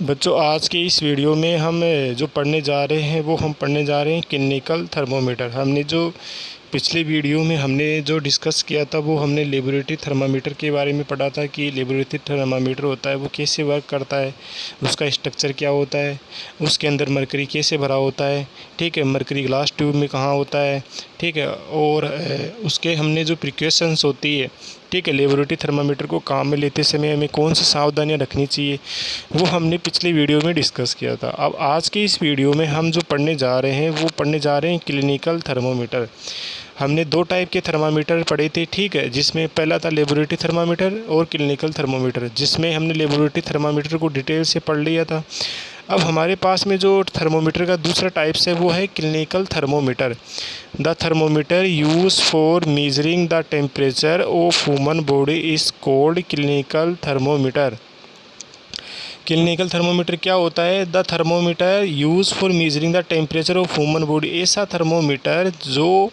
बच्चों, आज के इस वीडियो में हम जो पढ़ने जा रहे हैं वो हम पढ़ने जा रहे हैं क्लिनिकल थर्मोमीटर। हमने जो पिछले वीडियो में हमने जो डिस्कस किया था वो हमने लेबोरेटरी थर्मामीटर के बारे में पढ़ा था कि लेबोरेटरी थर्मामीटर होता है वो कैसे वर्क करता है, उसका स्ट्रक्चर क्या होता है, उसके अंदर मरकरी कैसे भरा होता है, ठीक है, मरकरी ग्लास ट्यूब में कहाँ होता है, ठीक है, और उसके हमने जो प्रिकॉशंस होती है, ठीक है, लेबोरेटरी थर्मामीटर को काम में लेते समय हमें कौन सी सावधानियां रखनी चाहिए वो हमने पिछले वीडियो में डिस्कस किया था। अब आज के इस वीडियो में हम जो पढ़ने जा रहे हैं वो पढ़ने जा रहे हैं क्लिनिकल थर्मोमीटर। हमने दो टाइप के थर्मामीटर पढ़े थे, ठीक है, जिसमें पहला था लेबोरेटरी थर्मामीटर और क्लिनिकल थर्मोमीटर, जिसमें हमने लेबोरेटरी थर्मामीटर को डिटेल से पढ़ लिया था। अब हमारे पास में जो थर्मोमीटर का दूसरा टाइप्स है वो है clinical thermometer. The thermometer use for measuring the temperature of human body is called clinical thermometer. Clinical thermometer क्या होता है? The thermometer use for measuring the temperature of human body, ऐसा थर्मोमीटर जो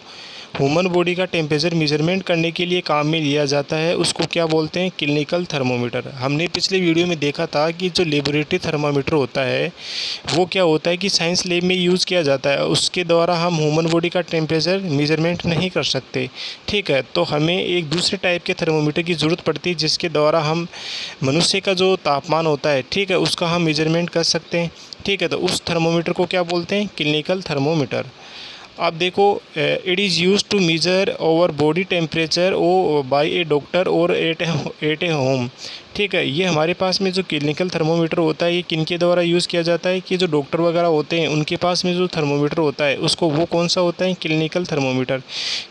ह्यूमन बॉडी का temperature measurement करने के लिए काम में लिया जाता है, उसको क्या बोलते हैं? Clinical thermometer. हमने पिछले वीडियो में देखा था कि जो लेबोरेटरी थर्मामीटर होता है वो क्या होता है कि साइंस लैब में यूज़ किया जाता है, उसके द्वारा हम ह्यूमन बॉडी का टेम्परेचर मेजरमेंट नहीं कर सकते, ठीक है। तो हमें एक दूसरे टाइप के थर्मोमीटर की ज़रूरत पड़ती है जिसके द्वारा हम मनुष्य का जो तापमान होता है, ठीक है, उसका हम मेजरमेंट कर सकते हैं, ठीक है। तो उस थर्मोमीटर को क्या बोलते हैं? Clinical thermometer. आप देखो, it is use to measure over body temperature ओ बाय ए डॉक्टर और एट ए होम, ठीक है। ये हमारे पास में जो क्लिनिकल थर्मोमीटर होता है ये किन के द्वारा यूज़ किया जाता है कि जो डॉक्टर वगैरह होते हैं उनके पास में जो थर्मोमीटर होता है उसको वो कौन सा होता है? Clinical thermometer.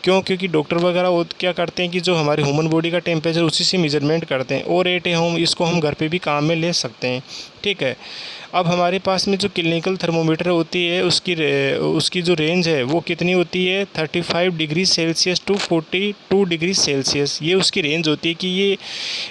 क्योंकि डॉक्टर वगैरह क्या करते हैं कि जो हमारे ह्यूमन बॉडी का टेम्परेचर उसी से मेजरमेंट करते हैं, और एट ए होम इसको हम घर पे भी काम में ले सकते हैं, ठीक है। अब हमारे पास में जो क्लिनिकल थर्मोमीटर होती है उसकी जो रेंज है वो कितनी होती है? 35 degree Celsius to 42 degree Celsius, ये उसकी रेंज होती है कि ये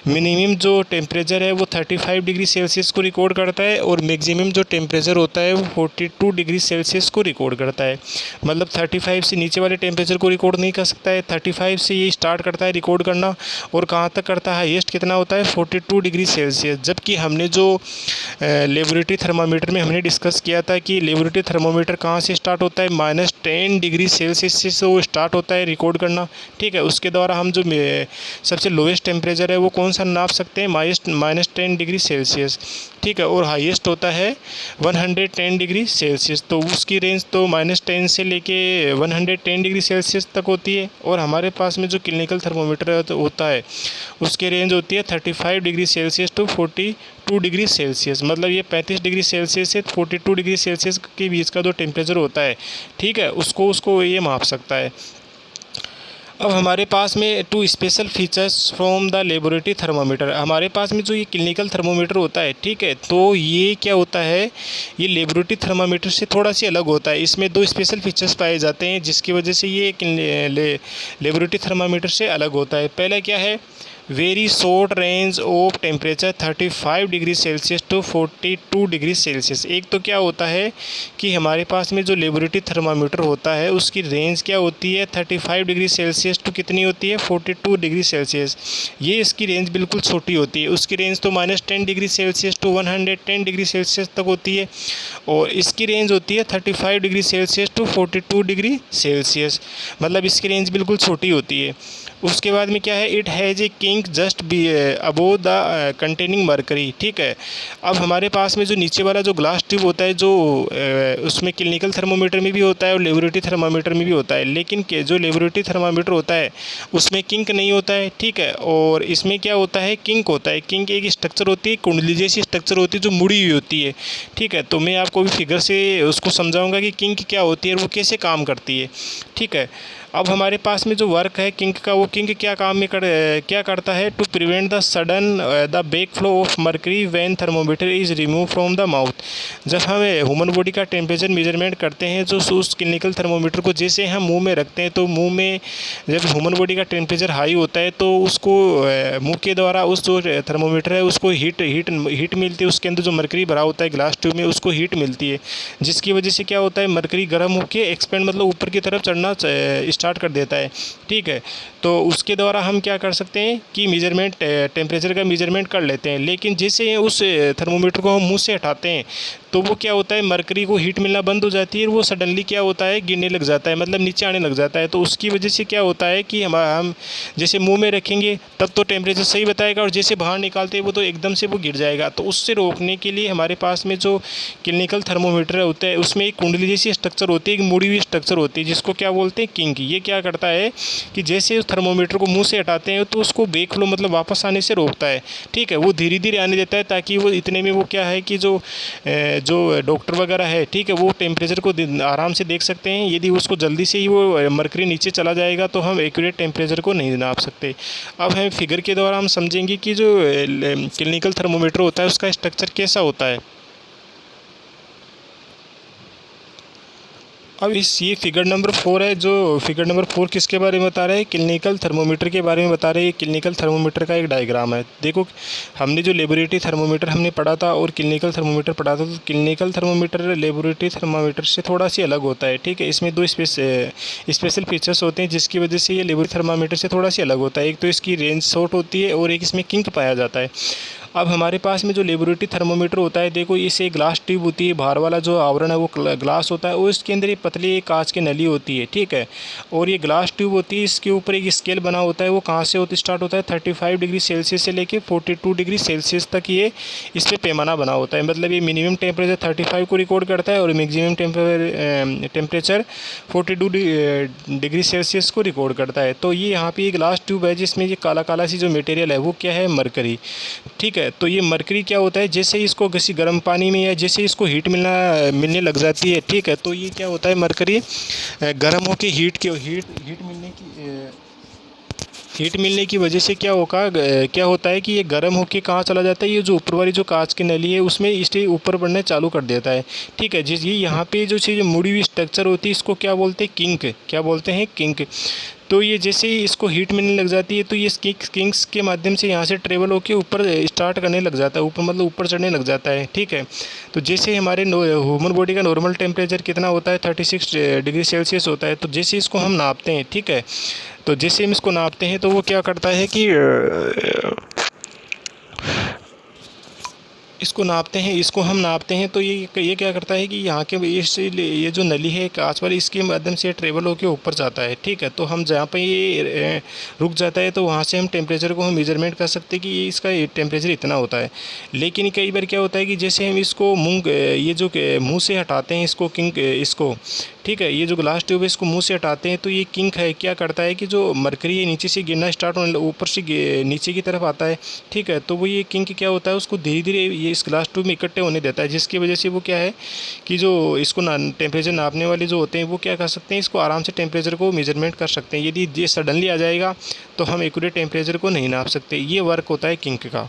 मिनिमम जो टेम्परेचर है वो 35 डिग्री सेल्सियस को रिकॉर्ड करता है और मैक्सिमम जो टेम्परेचर होता है वो 42 डिग्री सेल्सियस को रिकॉर्ड करता है। मतलब 35 से नीचे वाले टेम्परेचर को रिकॉर्ड नहीं कर सकता है, 35 से ये स्टार्ट करता है रिकॉर्ड करना, और कहाँ तक करता है? हाईएस्ट कितना होता है? 42 डिग्री सेल्सियस। जबकि हमने जो लेबोरेटरी थर्मामीटर में हमने डिस्कस किया था कि लेबोरेटरी थर्मामीटर कहाँ से स्टार्ट होता है? -10 डिग्री सेल्सियस से वो स्टार्ट होता है रिकॉर्ड करना, ठीक है। उसके द्वारा हम जो सबसे लोएस्ट टेम्परेचर है वो कौन सा नाप सकते हैं? -10 डिग्री सेल्सियस, ठीक है। और हाईएस्ट होता है 110 डिग्री सेल्सियस। तो उसकी रेंज तो -10 से लेके 110 डिग्री सेल्सियस तक होती है। और हमारे पास में जो क्लिनिकल थर्मोमीटर होता है उसकी रेंज होती है 35 degree Celsius to 42 degree Celsius. मतलब ये 35 डिग्री सेल्सियस से 42 डिग्री सेल्सियस के बीच का जो टेम्परेचर होता है, ठीक है, उसको ये माप सकता है। अब हमारे पास में two special features from the laboratory thermometer. हमारे पास में जो ये क्लिनिकल थर्मोमीटर होता है, ठीक है, तो ये क्या होता है? ये लेबोरेटरी थर्मामीटर से थोड़ा सी अलग होता है। इसमें दो स्पेशल फीचर्स पाए जाते हैं जिसकी वजह से ये लेबोरेटरी थर्मामीटर से अलग होता है। पहला क्या है? Very short range of temperature 35 degree Celsius to 42 degree Celsius. एक तो क्या होता है कि हमारे पास में जो लेबोरेटरी थर्मामीटर होता है उसकी रेंज क्या होती है? 35 डिग्री सेल्सियस टू कितनी होती है? 42 डिग्री सेल्सियस। ये इसकी रेंज बिल्कुल छोटी होती है। उसकी रेंज तो -10 degree Celsius to 110 degree Celsius तक होती है, और इसकी रेंज होती है 35 degree Celsius to 42 degree Celsius. मतलब इसकी रेंज बिल्कुल छोटी होती है। उसके बाद में क्या है? It has a kink just be above the containing mercury, ठीक है। अब हमारे पास में जो नीचे वाला जो ग्लास ट्यूब होता है जो उसमें क्लिनिकल थर्मोमीटर में भी होता है और लेबोरेटरी थर्मामीटर में भी होता है, लेकिन जो लेबोरेटरी थर्मामीटर होता है उसमें किंक नहीं होता है, ठीक है। और इसमें क्या होता है? किंक होता है। किंक एक स्ट्रक्चर होती है, कुंडली जैसी स्ट्रक्चर होती है जो मुड़ी हुई होती है, ठीक है। तो मैं आपको भी फिगर से उसको समझाऊँगा कि किंक क्या होती है और वो कैसे काम करती है, ठीक है। अब हमारे पास में जो वर्क है किंक का, वो किंक क्या काम में क्या करता है? To prevent the sudden the back flow of mercury when thermometer is remove from the mouth. जब हम ह्यूमन बॉडी का टेम्परेचर मेजरमेंट करते हैं जो उस क्लिनिकल थर्मोमीटर को जैसे हम मुंह में रखते हैं, तो मुंह में जब ह्यूमन बॉडी का टेम्परेचर हाई होता है तो उसको मुंह के द्वारा उस जो थर्मोमीटर है उसको हीट मिलती है। उसके अंदर जो मर्करी भरा होता है ग्लास ट्यूब में उसको हीट मिलती है, जिसकी वजह से क्या होता है? मर्करी गर्म होकर एक्सपेंड मतलब ऊपर की तरफ चढ़ना स्टार्ट कर देता है। ठीक है, तो उसके द्वारा हम क्या कर सकते हैं कि मेजरमेंट टेम्परेचर का मेजरमेंट कर लेते हैं। लेकिन जैसे उस थर्मोमीटर को हम मुंह से हटाते हैं तो वो क्या होता है, मरकरी को हीट मिलना बंद हो जाती है और वो सडनली क्या होता है, गिरने लग जाता है, मतलब नीचे आने लग जाता है। तो उसकी वजह से क्या होता है कि हम जैसे मुंह में रखेंगे तब तो टेम्परेचर सही बताएगा, और जैसे बाहर निकालते हैं वो तो एकदम से वो गिर जाएगा। तो उससे रोकने के लिए हमारे पास में जो क्लिनिकल थर्मोमीटर होता है उसमें एक कुंडली जैसी स्ट्रक्चर होती है, एक मुड़ी हुई स्ट्रक्चर होती है, जिसको क्या बोलते हैं, किंक। ये क्या करता है कि जैसे उस थर्मोमीटर को मुंह से हटाते हैं तो उसको बेक फ्लो मतलब वापस आने से रोकता है। ठीक है, वो धीरे धीरे आने देता है, ताकि वो इतने में वो क्या है कि जो डॉक्टर वगैरह है, ठीक है, वो टेम्परेचर को आराम से देख सकते हैं। यदि उसको जल्दी से ही वो मरकरी नीचे चला जाएगा तो हम एक्यूरेट टेम्परेचर को नहीं नाप सकते। अब हम फिगर के द्वारा हम समझेंगे कि जो क्लिनिकल थर्मोमीटर होता है उसका स्ट्रक्चर कैसा होता है। अब ये फिगर नंबर 4 है। जो फिगर नंबर 4 किसके बारे में बता रहा है, क्लिनिकल थर्मोमीटर के बारे में बता रहे हैं। ये क्लिनिकल थर्मोमीटर का एक डायग्राम है। देखो, हमने जो लेबोरेटरी थर्मोमीटर हमने पढ़ा था और क्लिनिकल थर्मोमीटर पढ़ा था, तो क्लिनिकल थर्मोमीटर लेबोरेटरी थर्मोमीटर से थोड़ा सी अलग होता है। ठीक है, इसमें दो स्पेशल फीचर्स होते हैं जिसकी वजह से ये लेबोरेटरी थर्मामीटर से थोड़ा सी अलग होता है। एक तो इसकी रेंज शॉर्ट होती है और एक इसमें किंक पाया जाता है। अब हमारे पास में जो लेबोरेटरी थर्मोमीटर होता है, देखो इसे ग्लास ट्यूब होती है, बाहर वाला जो आवरण है वो ग्लास होता है और इसके अंदर ये पतली एक कांच की नली होती है। ठीक है, और ये ग्लास ट्यूब होती है, इसके ऊपर एक स्केल बना होता है। वो कहाँ से स्टार्ट होता है, 35 डिग्री सेल्सियस से लेके 42 डिग्री सेल्सियस तक ये इस पर पैमाना बना होता है। मतलब ये मिनिमम टेम्परेचर 35 को रिकॉर्ड करता है और मैक्सिमम टेम्परेचर 42 डिग्री सेल्सियस को रिकॉर्ड करता है। तो ये यहाँ पे एक ग्लास ट्यूब है जिसमें ये काला काला सी जो मटेरियल है वो क्या है, मरकरी। ठीक है, तो ये मरकरी क्या होता है, जैसे इसको किसी गर्म पानी में या जैसे इसको हीट मिलने लग जाती है। ठीक है, तो ये क्या होता है, मरकरी गर्म होकर हीट मिलने की वजह से क्या होता है कि ये गर्म होकर कहाँ चला जाता है, ये जो ऊपर वाली जो कांच की नली है उसमें इससे ऊपर बढ़ने चालू कर देता है। ठीक है, ये यहाँ पे जो चीज़ मुड़ी हुई स्ट्रक्चर होती है इसको क्या बोलते हैं, किंक। क्या बोलते हैं, किंक। तो ये जैसे ही इसको हीट मिलने लग जाती है तो ये किंग्स के माध्यम से यहाँ से ट्रेवल होकर ऊपर स्टार्ट करने लग जाता है, ऊपर मतलब ऊपर चढ़ने लग जाता है। ठीक है, तो जैसे हमारे ह्यूमन बॉडी का नॉर्मल टेम्परेचर कितना होता है, 36 डिग्री सेल्सियस होता है। तो जैसे इसको हम नापते हैं, ठीक है, तो जैसे हम इसको नापते हैं तो वो क्या करता है कि इसको हम नापते हैं तो ये क्या करता है कि यहाँ के ये जो नली है कांच वाली, इसके माध्यम से ट्रेवल होकर ऊपर जाता है। ठीक है, तो हम जहाँ पे ये रुक जाता है तो वहाँ से हम टेम्परेचर को हम मेजरमेंट कर सकते हैं कि इसका टेम्परेचर इतना होता है। लेकिन कई बार क्या होता है कि जैसे हम इसको ये जो मुँह से हटाते हैं इसको इसको, ठीक है, ये जो ग्लास ट्यूब है इसको मुंह से हटाते हैं तो ये किंक है क्या करता है कि जो मरकरी है नीचे से गिरना स्टार्ट होने, ऊपर से नीचे की तरफ आता है। ठीक है, तो वो ये किंक क्या होता है, उसको धीरे धीरे ये इस ग्लास ट्यूब में इकट्ठे होने देता है, जिसकी वजह से वो क्या है कि जो इसको टेम्परेचर नापने वाले जो होते हैं वो क्या कर सकते हैं, इसको आराम से टेम्परेचर को मेजरमेंट कर सकते हैं। यदि ये सडनली आ जाएगा तो हम एक्यूरेट टेम्परेचर को नहीं नाप सकते। ये वर्क होता है किंक का।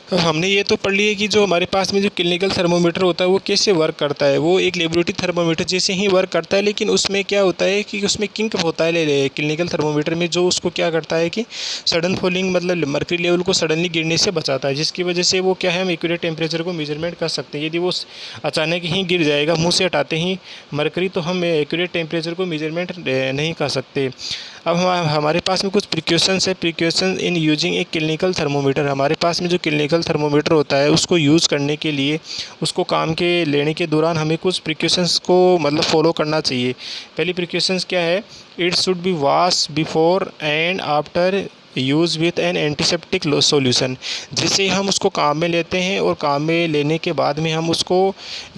तो हमने ये तो पढ़ लिया कि जो हमारे पास में जो क्लिनिकल थर्मोमीटर होता है वो कैसे वर्क करता है। वो एक लेबोरेटरी थर्मोमीटर जैसे ही वर्क करता है, लेकिन उसमें क्या होता है कि उसमें किंक होता है क्लिनिकल थर्मोमीटर में, जो उसको क्या करता है कि सडन फॉलिंग मतलब मर्क्यूरी लेवल को सडनली गिरने से बचाता है, जिसकी वजह से वो क्या है, हम एक्यूरेट टेम्परेचर को मेजरमेंट कर सकते हैं। यदि वो अचानक ही गिर जाएगा मुँह से हटाते ही मर्क्यूरी, तो हम एक्यूरेट टेम्परेचर को मेजरमेंट नहीं कर सकते। अब हमारे पास में कुछ प्रिकॉशंस है, precaution in using a clinical thermometer. हमारे पास में जो क्लिनिकल थर्मोमीटर होता है उसको यूज़ करने के लिए, उसको काम के लेने के दौरान हमें कुछ प्रिकॉशंस को मतलब फॉलो करना चाहिए। पहली प्रिकॉशंस क्या है, it should be wash before and after use with an antiseptic solution. जिससे हम उसको काम में लेते हैं और काम में लेने के बाद में हम उसको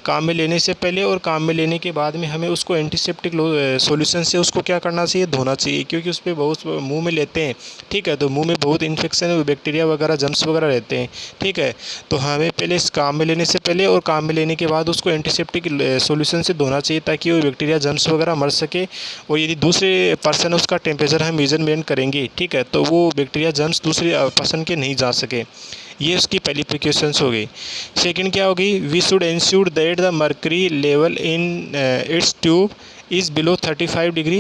काम में लेने से पहले और काम में लेने के बाद में हमें उसको एंटीसेप्टिक सॉल्यूशन से उसको क्या करना चाहिए, धोना चाहिए, क्योंकि उस पर बहुत मुंह में लेते हैं। ठीक है, तो मुंह में बहुत इन्फेक्शन बैक्टीरिया वगैरह जर्म्स वगैरह रहते हैं। ठीक है, तो हमें पहले इस काम में लेने से पहले और काम में लेने के बाद उसको एंटीसेप्टिक सॉल्यूशन से धोना चाहिए, ताकि वो बैक्टीरिया जर्म्स वगैरह मर सके। और यदि दूसरे पर्सन उसका टेम्परेचर हम मेजरमेंट करेंगे, ठीक है, तो वो बैक्टीरिया जर्म्स दूसरे पर्सन के नहीं जा सके। ये उसकी पहली प्रिकॉशंस हो गई। सेकंड क्या होगी, we should ensure that the mercury level in its tube is below 35 degree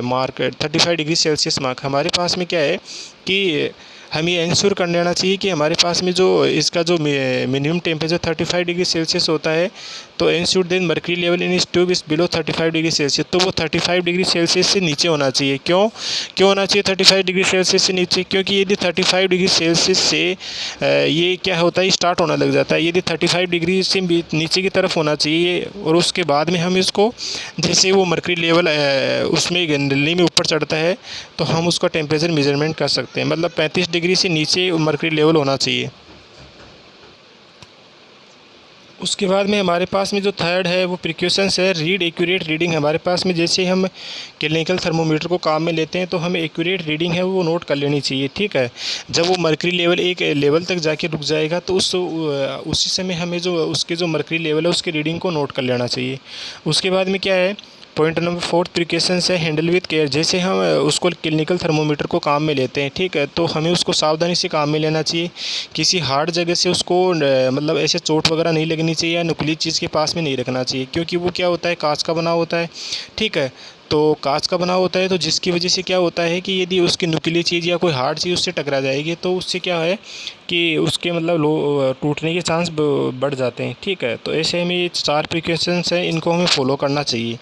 mark, 35 degree Celsius mark. हमारे पास में क्या है कि हमें इंश्योर कर लेना चाहिए कि हमारे पास में जो इसका जो मिनिमम टेम्परेचर 35 डिग्री सेल्सियस होता है, तो ensure then mercury level in इस tube is below 35 degree Celsius, तो वो 35 डिग्री सेल्सियस से नीचे होना चाहिए। क्यों होना चाहिए 35 डिग्री सेल्सियस से नीचे? क्योंकि यदि 35 डिग्री सेल्सियस से ये क्या होता है, स्टार्ट होना लग जाता है। यदि 35 डिग्री से नीचे की तरफ होना चाहिए और उसके बाद में हम इसको, जैसे वो मर्क्यूरी लेवल उसमें नली में ऊपर चढ़ता है, तो हम उसका टेम्परेचर मेजरमेंट कर सकते हैं। मतलब 35 डिग्री से नीचे मर्क्यूरी लेवल होना चाहिए। उसके बाद में हमारे पास में जो थर्ड है वो प्रिकॉशंस है, रीड एक्यूरेट रीडिंग। हमारे पास में जैसे हम क्लिनिकल थर्मोमीटर को काम में लेते हैं तो हमें एक्यूरेट रीडिंग है वो नोट कर लेनी चाहिए, ठीक है। जब वो मर्क्यूरी लेवल एक लेवल तक जाके रुक जाएगा तो उसी समय हमें जो उसके जो मर्क्यूरी लेवल है उसकी रीडिंग को नोट कर लेना चाहिए। उसके बाद में क्या है, पॉइंट नंबर 4 प्रिकॉशंस है, हैंडल विद केयर। जैसे हम उसको क्लिनिकल थर्मोमीटर को काम में लेते हैं, ठीक है, तो हमें उसको सावधानी से काम में लेना चाहिए। किसी हार्ड जगह से उसको मतलब ऐसे चोट वगैरह नहीं लगनी चाहिए या नुकीली चीज़ के पास में नहीं रखना चाहिए, क्योंकि वो क्या होता है, कांच का बना होता है, ठीक है। तो कांच का बना होता है तो जिसकी वजह से क्या होता है कि यदि उसकी नुकीली चीज़ या कोई हार्ड चीज़ उससे टकरा जाएगी तो उससे क्या है कि उसके मतलब टूटने के चांस बढ़ जाते हैं, ठीक है। तो ऐसे में ये 4 प्रिकॉशंस हैं, इनको हमें फॉलो करना चाहिए।